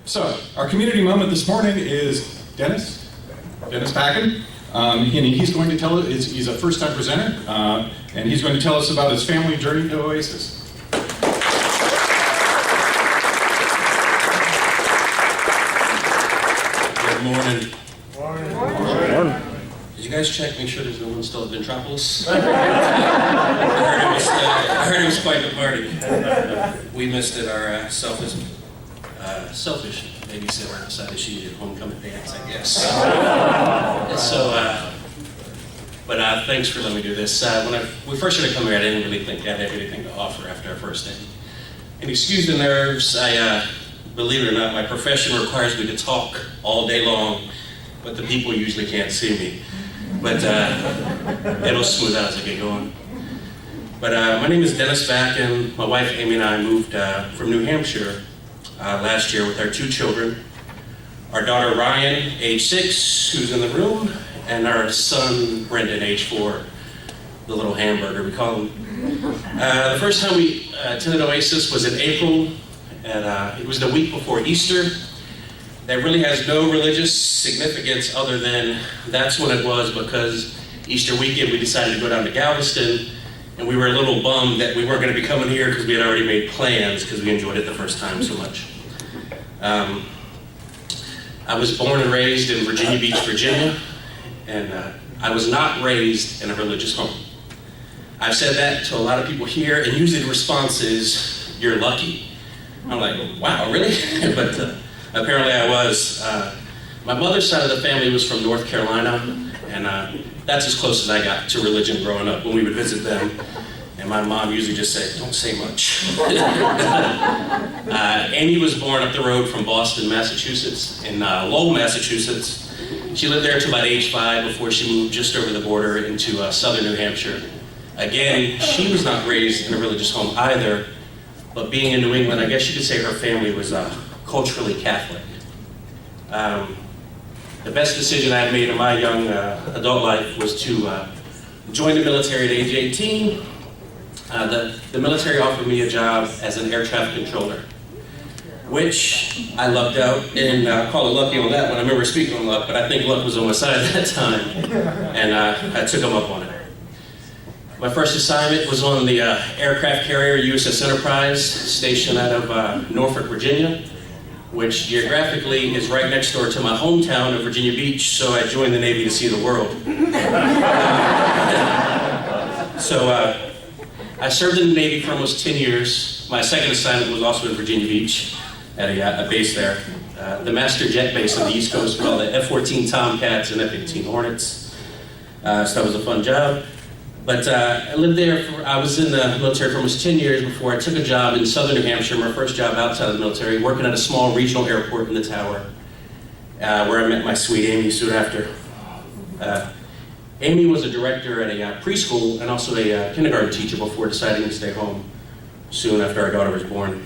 So, our community moment this morning is Dennis Bakken. And he's going to tell us, he's a first-time presenter, and he's going to tell us about his family journey to Oasis. Good morning. Morning. Did you guys check, make sure there's no one still at Ventropolis? I heard it was quite the party. We missed it, our selfish babysitter decided she needed homecoming dance, I guess. But thanks for letting me do this. When we first started coming here, I didn't really think I had anything to offer after our first day. And excuse the nerves, believe it or not, my profession requires me to talk all day long, but the people usually can't see me. But it'll smooth out as I get going. But my name is Dennis Bakken. My wife Amy and I moved from New Hampshire last year with our 2 children. Our daughter Ryan, age 6, who's in the room, and our son Brendan, age 4, the little hamburger we call him. The first time we attended Oasis was in April, and it was the week before Easter. That really has no religious significance other than that's when it was, because Easter weekend we decided to go down to Galveston, and we were a little bummed that we weren't going to be coming here because we had already made plans because we enjoyed it the first time so much. I was born and raised in Virginia Beach, Virginia, and I was not raised in a religious home. I've said that to a lot of people here, and usually the response is, "You're lucky." I'm like, wow, really? But apparently I was. My mother's side of the family was from North Carolina, and that's as close as I got to religion growing up when we would visit them. And my mom usually just said, "Don't say much." Amy was born up the road from Boston, Massachusetts, in Lowell, Massachusetts. She lived there until about age 5 before she moved just over the border into southern New Hampshire. Again, she was not raised in a religious home either, but being in New England, I guess you could say her family was culturally Catholic. The best decision I had made in my young adult life was to join the military at age 18. The military offered me a job as an air traffic controller, which I lucked out, and call it lucky on that one. I remember speaking on luck, but I think luck was on my side at that time, and I took them up on it. My first assignment was on the aircraft carrier USS Enterprise, stationed out of Norfolk, Virginia, which geographically is right next door to my hometown of Virginia Beach, so I joined the Navy to see the world. I served in the Navy for almost 10 years. My second assignment was also in Virginia Beach at a base there. The master jet base on the East Coast called the F-14 Tomcats and F-18 Hornets. So that was a fun job. But I lived there, I was in the military for almost 10 years before I took a job in southern New Hampshire, my first job outside of the military, working at a small regional airport in the Tower, where I met my sweet Amy soon after. Amy was a director at a preschool and also a kindergarten teacher before deciding to stay home soon after our daughter was born.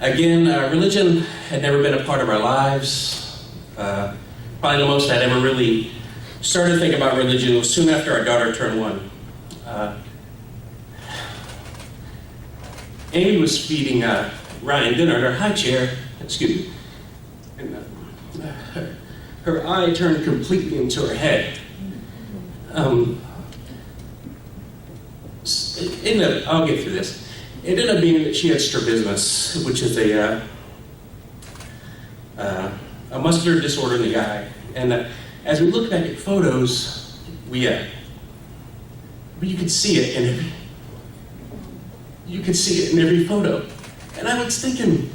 Again, religion had never been a part of our lives. Probably the most I'd ever really started to think about religion was soon after our daughter turned 1. Amy was feeding Ryan dinner in her high chair, excuse me, and her eye turned completely into her head. I'll get through this. It ended up being that she had strabismus, which is a muscular disorder in the eye. And as we look back at photos, you could see it in every photo. And I was thinking,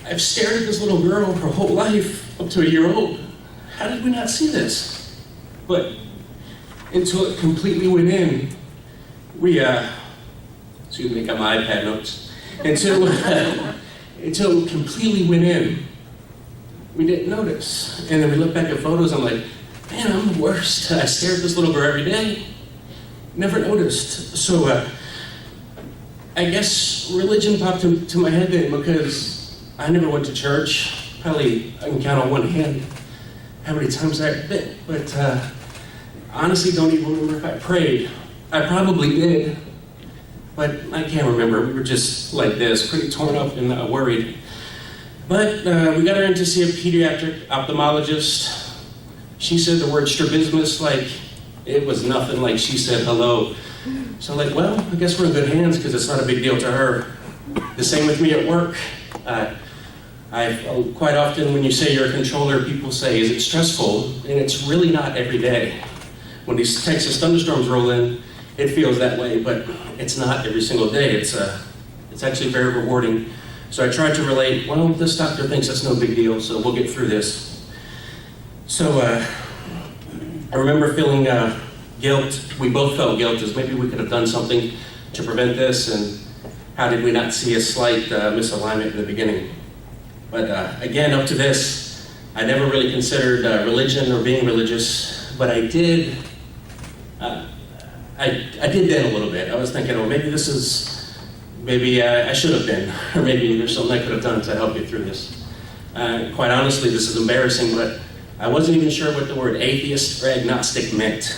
I've stared at this little girl her whole life up to a year old. How did we not see this? But until it completely went in, excuse me, got my iPad notes. Until it completely went in, we didn't notice. And then we look back at photos, I'm like, man, I'm the worst. I stare at this little girl every day. Never noticed. So I guess religion popped to my head then, because I never went to church. Probably I can count on one hand how many times I've been. But honestly, don't even remember if I prayed. I probably did, but I can't remember. We were just like this, pretty torn up and worried. But we got her in to see a pediatric ophthalmologist. She said the word strabismus like it was nothing, like she said hello. So I'm like, well, I guess we're in good hands because it's not a big deal to her. The same with me at work. Quite often when you say you're a controller, people say, is it stressful? And it's really not every day. When these Texas thunderstorms roll in, it feels that way, but it's not every single day. It's actually very rewarding. So I tried to relate, well, this doctor thinks that's no big deal, so we'll get through this. So I remember feeling guilt. We both felt guilt as maybe we could have done something to prevent this, and how did we not see a slight misalignment in the beginning? But again, up to this, I never really considered religion or being religious, but I did. I did then a little bit. I was thinking, oh, maybe I should have been, or maybe there's something I could have done to help get through this. Quite honestly, this is embarrassing, but I wasn't even sure what the word atheist or agnostic meant.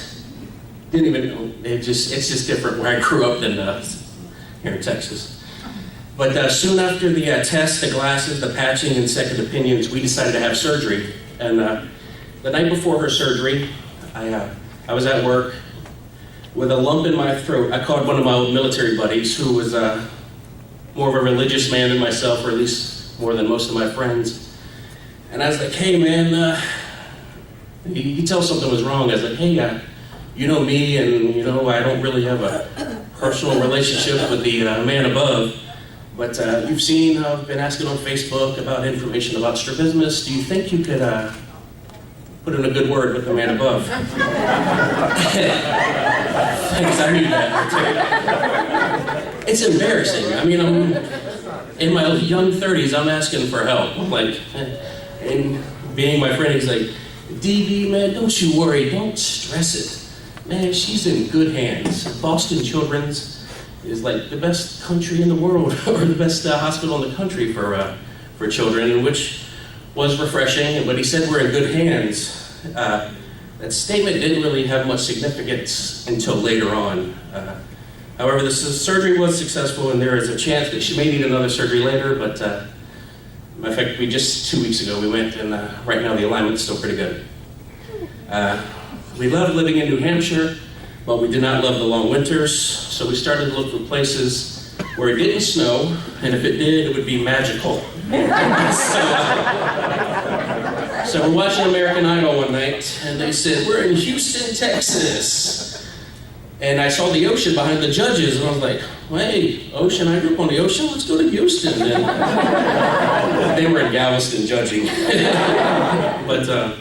Didn't even know. It's just different where I grew up than here in Texas. But soon after the test, the glasses, the patching, and second opinions, we decided to have surgery. And the night before her surgery, I was at work with a lump in my throat. I called one of my old military buddies who was more of a religious man than myself, or at least more than most of my friends. And I was like, hey man, you could tell something was wrong. I was like, hey, you know me, and you know I don't really have a personal relationship with the man above. But you've seen how I've been asking on Facebook about information about strabismus. Do you think you could put in a good word with the man above? Thanks, I knew that. It's embarrassing. I mean, I'm in my young 30s, I'm asking for help. Like, and being my friend, he's like, DB, man, don't you worry, don't stress it. Man, she's in good hands. Boston Children's is like the best country in the world, or the best hospital in the country for children, which was refreshing. But he said we're in good hands. That statement didn't really have much significance until later on. However, the surgery was successful, and there is a chance that she may need another surgery later. But in fact, we just 2 weeks ago we went, and right now the alignment's still pretty good. We love living in New Hampshire, but we did not love the long winters, so we started to look for places where it didn't snow, and if it did, it would be magical. So we're watching American Idol one night, and they said, we're in Houston, Texas. And I saw the ocean behind the judges, and I was like, hey, ocean, I grew up on the ocean, let's go to Houston. And they were in Galveston judging. But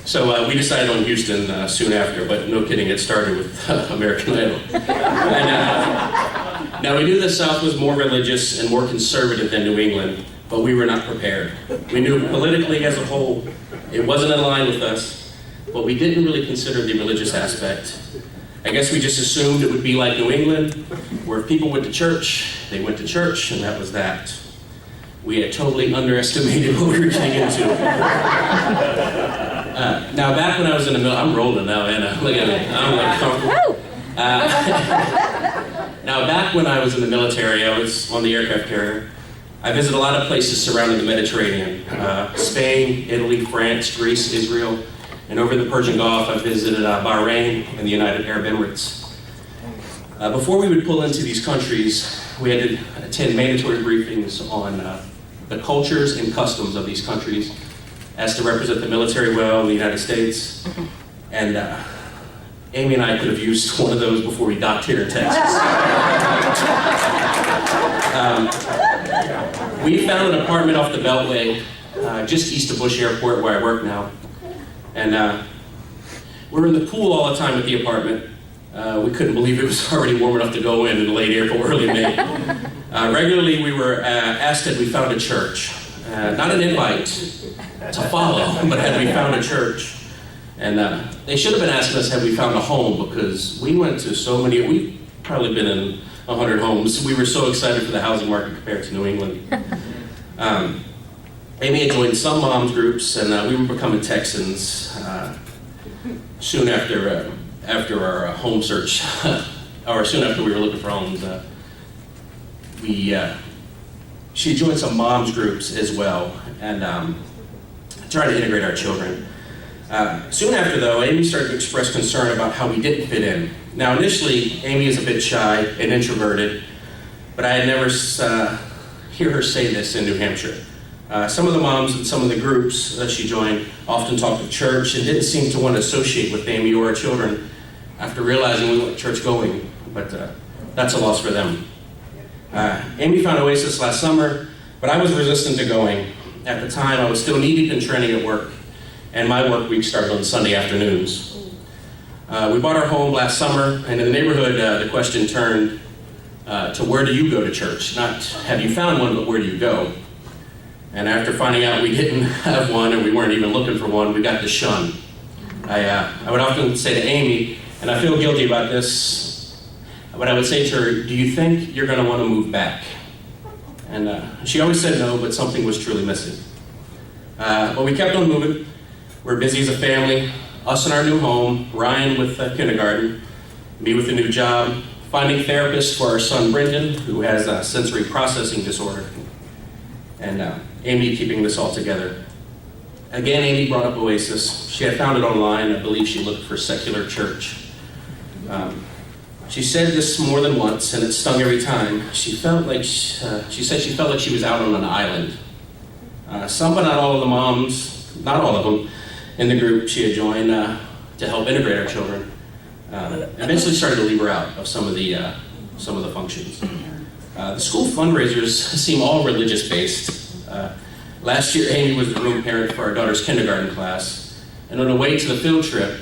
so we decided on Houston soon after, but no kidding, it started with American Idol. And, now we knew the South was more religious and more conservative than New England, but we were not prepared. We knew politically as a whole, it wasn't in line with us, but we didn't really consider the religious aspect. I guess we just assumed it would be like New England, where if people went to church, they went to church, and that was that. We had totally underestimated what we were getting into. Now, back when I was in the military, I'm rolling now, Anna. Look at me. I'm like comfortable. Now, back when I was in the military, I was on the aircraft carrier. I visited a lot of places surrounding the Mediterranean. Spain, Italy, France, Greece, Israel. And over the Persian Gulf, I visited Bahrain and the United Arab Emirates. Before we would pull into these countries, we had to attend mandatory briefings on the cultures and customs of these countries, as to represent the military well in the United States. And Amy and I could have used one of those before we docked here in Texas. We found an apartment off the Beltway, just east of Bush Airport, where I work now. And we were in the pool all the time at the apartment. We couldn't believe it was already warm enough to go in late April, early May. Regularly, we were asked had we found a church. Not an invite to follow, but had we found a church. And they should have been asking us had we found a home, because we went to so many, we've probably been in 100 homes. We were so excited for the housing market compared to New England. Amy had joined some moms groups, and we were becoming Texans soon after our home search, or soon after we were looking for homes. she joined some moms groups as well, and tried to integrate our children. Soon after, though, Amy started to express concern about how we didn't fit in. Now, initially, Amy is a bit shy and introverted, but I had never hear her say this in New Hampshire. Some of the moms in some of the groups that she joined often talked of church and didn't seem to want to associate with Amy or our children after realizing we weren't church going, but that's a loss for them. Amy found Oasis last summer, but I was resistant to going. At the time, I was still knee-deep in training at work, and my work week started on Sunday afternoons. We bought our home last summer, and in the neighborhood, the question turned to where do you go to church? Not have you found one, but where do you go? And after finding out we didn't have one, and we weren't even looking for one, we got the shun. I would often say to Amy, and I feel guilty about this, but I would say to her, do you think you're going to want to move back? And she always said no, but something was truly missing. But we kept on moving. We're busy as a family, us in our new home, Ryan with kindergarten, me with a new job, finding therapists for our son Brendan, who has a sensory processing disorder, and Amy keeping this all together. Again, Amy brought up Oasis. She had found it online. I believe she looked for secular church. She said this more than once, and it stung every time. She felt like she said she felt like she was out on an island. Some, but not all of the moms, not all of them, in the group she had joined to help integrate our children, eventually started to leave her out of some of the functions. The school fundraisers seem all religious-based. Last year, Amy was the room parent for our daughter's kindergarten class, and on the way to the field trip,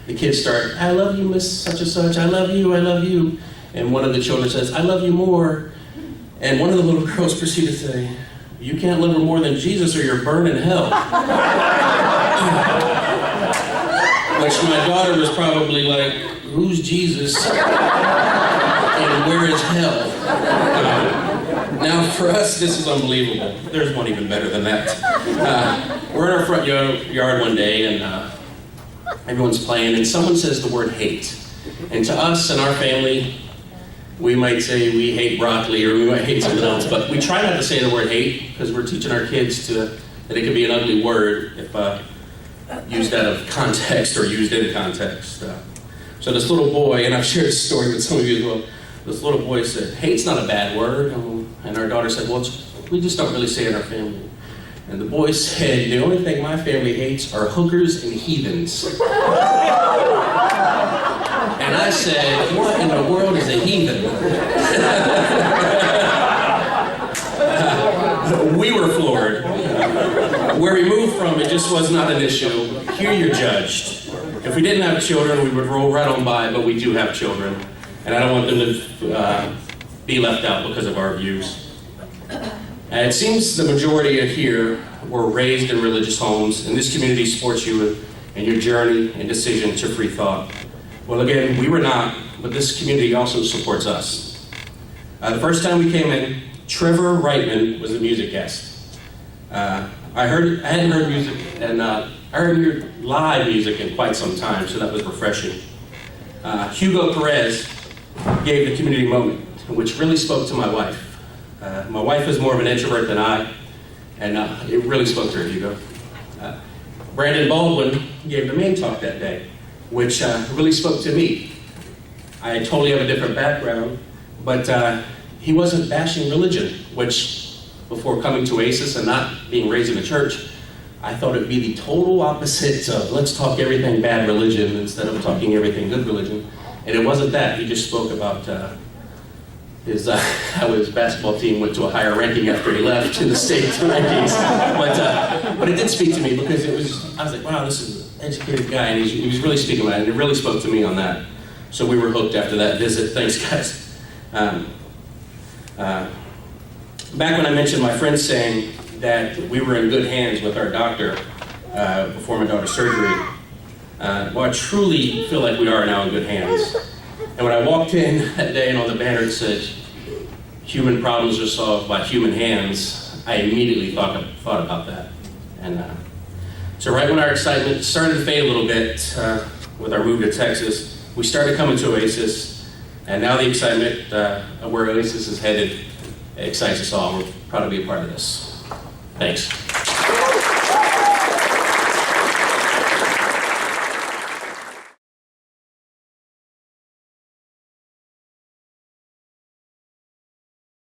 the kids start, I love you, Miss such and such, I love you, and one of the children says, I love you more, and one of the little girls proceeded to say, you can't love her more than Jesus or you're burned in hell. Which my daughter was probably like, who's Jesus and where is hell? Now for us, this is unbelievable. There's one even better than that. We're in our front yard one day, and everyone's playing, and someone says the word hate. And to us and our family, we might say we hate broccoli or we might hate something else, but we try not to say the word hate because we're teaching our kids that it can be an ugly word if used out of context or used in context. So this little boy, and I've shared this story with some of you as well, this little boy said, hate's not a bad word. And our daughter said, well, we just don't really say it in our family. And the boy said, the only thing my family hates are hookers and heathens. And I said, what in the world is a heathen? We were floored. Where we moved from, it just was not an issue. Here you're judged. If we didn't have children, we would roll right on by, but we do have children. And I don't want them to be left out because of our views. And it seems the majority of here were raised in religious homes, and this community supports you in your journey and decision to free thought. Well, again, we were not, but this community also supports us. The first time we came in, Trevor Reitman was the music guest. I hadn't heard music, and I heard your live music in quite some time, so that was refreshing. Hugo Perez gave the community moment, which really spoke to my wife. My wife is more of an introvert than I, and it really spoke to her, Hugo. Brandon Baldwin gave the main talk that day, which really spoke to me. I totally have a different background, but he wasn't bashing religion, which before coming to Oasis and not being raised in a church, I thought it would be the total opposite of let's talk everything bad religion instead of talking everything good religion. And it wasn't that. He just spoke about how his basketball team went to a higher ranking after he left in the state rankings. But it did speak to me because I was like, wow, this is an educated guy, and he was really speaking about it, and it really spoke to me on that. So we were hooked after that visit. Thanks, guys. Back when I mentioned my friend saying that we were in good hands with our doctor before my daughter's surgery, well, I truly feel like we are now in good hands. And when I walked in that day and on the banner it said, human problems are solved by human hands, I immediately thought about that. And so right when our excitement started to fade a little bit with our move to Texas, we started coming to Oasis, and now the excitement of where Oasis is headed excites us all. We're proud to be a part of this. Thanks.